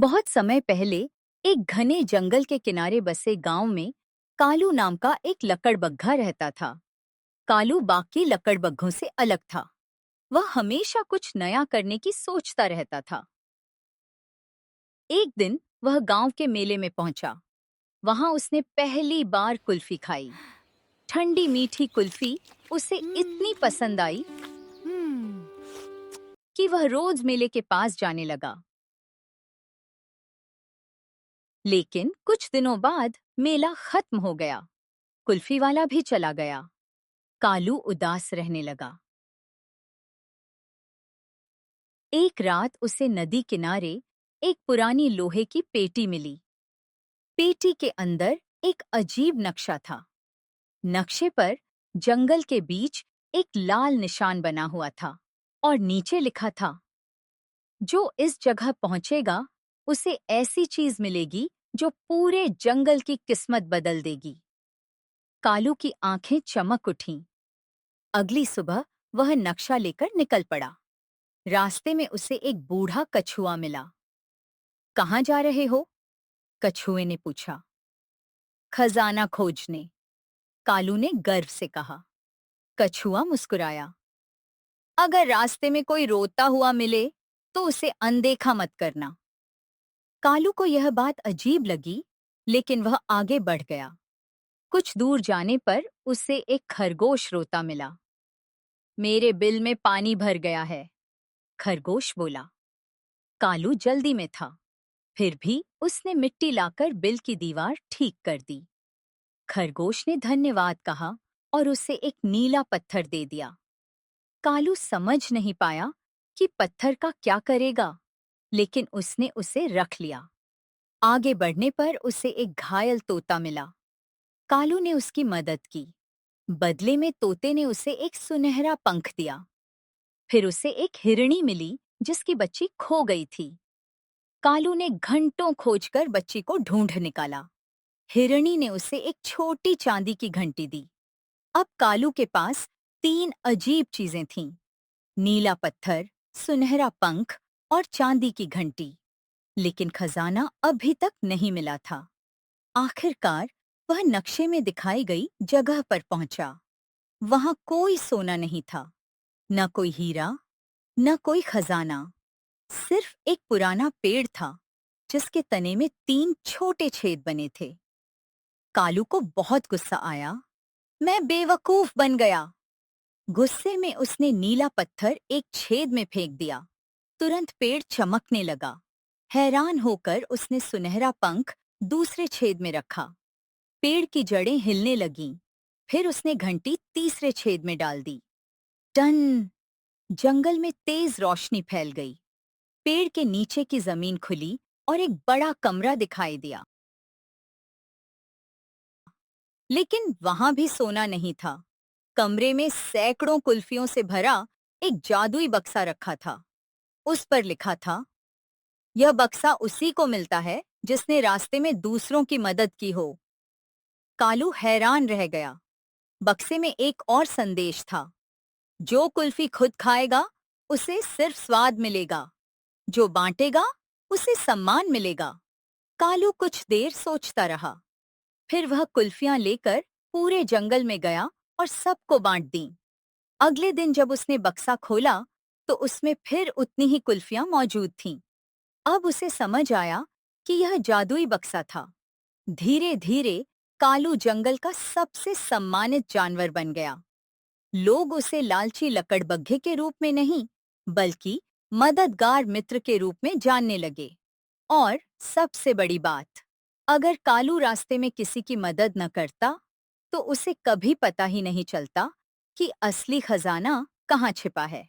बहुत समय पहले एक घने जंगल के किनारे बसे गांव में कालू नाम का एक लकड़बग्घा रहता था। कालू बाकी लकड़बग्घों से अलग था। वह हमेशा कुछ नया करने की सोचता रहता था। एक दिन वह गांव के मेले में पहुंचा। वहां उसने पहली बार कुल्फी खाई। ठंडी मीठी कुल्फी उसे इतनी पसंद आई कि वह रोज मेले के पास जाने लगा। लेकिन कुछ दिनों बाद मेला खत्म हो गया। कुल्फी वाला भी चला गया। कालू उदास रहने लगा। एक रात उसे नदी किनारे एक पुरानी लोहे की पेटी मिली। पेटी के अंदर एक अजीब नक्शा था। नक्शे पर जंगल के बीच एक लाल निशान बना हुआ था और नीचे लिखा था, जो इस जगह पहुंचेगा उसे ऐसी चीज मिलेगी जो पूरे जंगल की किस्मत बदल देगी। कालू की आंखें चमक उठीं। अगली सुबह वह नक्शा लेकर निकल पड़ा। रास्ते में उसे एक बूढ़ा कछुआ मिला। कहाँ जा रहे हो? कछुए ने पूछा। खजाना खोजने, कालू ने गर्व से कहा। कछुआ मुस्कुराया। अगर रास्ते में कोई रोता हुआ मिले तो उसे अनदेखा मत करना। कालू को यह बात अजीब लगी, लेकिन वह आगे बढ़ गया। कुछ दूर जाने पर उसे एक खरगोश रोता मिला। मेरे बिल में पानी भर गया है, खरगोश बोला। कालू जल्दी में था। फिर भी उसने मिट्टी लाकर बिल की दीवार ठीक कर दी। खरगोश ने धन्यवाद कहा और उसे एक नीला पत्थर दे दिया। कालू समझ नहीं पाया कि पत्थर का क्या करेगा, लेकिन उसने उसे रख लिया। आगे बढ़ने पर उसे एक घायल तोता मिला। कालू ने उसकी मदद की। बदले में तोते ने उसे एक सुनहरा पंख दिया। फिर उसे एक हिरणी मिली जिसकी बच्ची खो गई थी। कालू ने घंटों खोजकर बच्ची को ढूंढ निकाला। हिरणी ने उसे एक छोटी चांदी की घंटी दी। अब कालू के पास 3 अजीब चीजें थीं। नीला पत्थर, सुनहरा पंख और चांदी की घंटी। लेकिन खजाना अभी तक नहीं मिला था। आखिरकार वह नक्शे में दिखाई गई जगह पर पहुंचा। वहां कोई सोना नहीं था, न कोई हीरा, न कोई खजाना। सिर्फ एक पुराना पेड़ था जिसके तने में 3 छोटे छेद बने थे। कालू को बहुत गुस्सा आया। मैं बेवकूफ बन गया। गुस्से में उसने नीला पत्थर एक छेद में फेंक दिया। तुरंत पेड़ चमकने लगा। हैरान होकर उसने सुनहरा पंख दूसरे छेद में रखा। पेड़ की जड़ें हिलने लगीं। फिर उसने घंटी तीसरे छेद में डाल दी। टन! जंगल में तेज रोशनी फैल गई। पेड़ के नीचे की जमीन खुली और एक बड़ा कमरा दिखाई दिया। लेकिन वहां भी सोना नहीं था। कमरे में सैकड़ों कुल्फियों से भरा एक जादुई बक्सा रखा था। उस पर लिखा था, यह बक्सा उसी को मिलता है जिसने रास्ते में दूसरों की मदद की हो। कालू हैरान रह गया। बक्से में एक और संदेश था, जो कुल्फी खुद खाएगा उसे सिर्फ स्वाद मिलेगा, जो बांटेगा उसे सम्मान मिलेगा। कालू कुछ देर सोचता रहा। फिर वह कुल्फियां लेकर पूरे जंगल में गया और सबको बांट दी। अगले दिन जब उसने बक्सा खोला तो उसमें फिर उतनी ही कुल्फियां मौजूद थीं। अब उसे समझ आया कि यह जादुई बक्सा था। धीरे धीरे कालू जंगल का सबसे सम्मानित जानवर बन गया। लोग उसे लालची लकड़बग्घे के रूप में नहीं, बल्कि मददगार मित्र के रूप में जानने लगे। और सबसे बड़ी बात, अगर कालू रास्ते में किसी की मदद न करता तो उसे कभी पता ही नहीं चलता कि असली खजाना कहाँ छिपा है।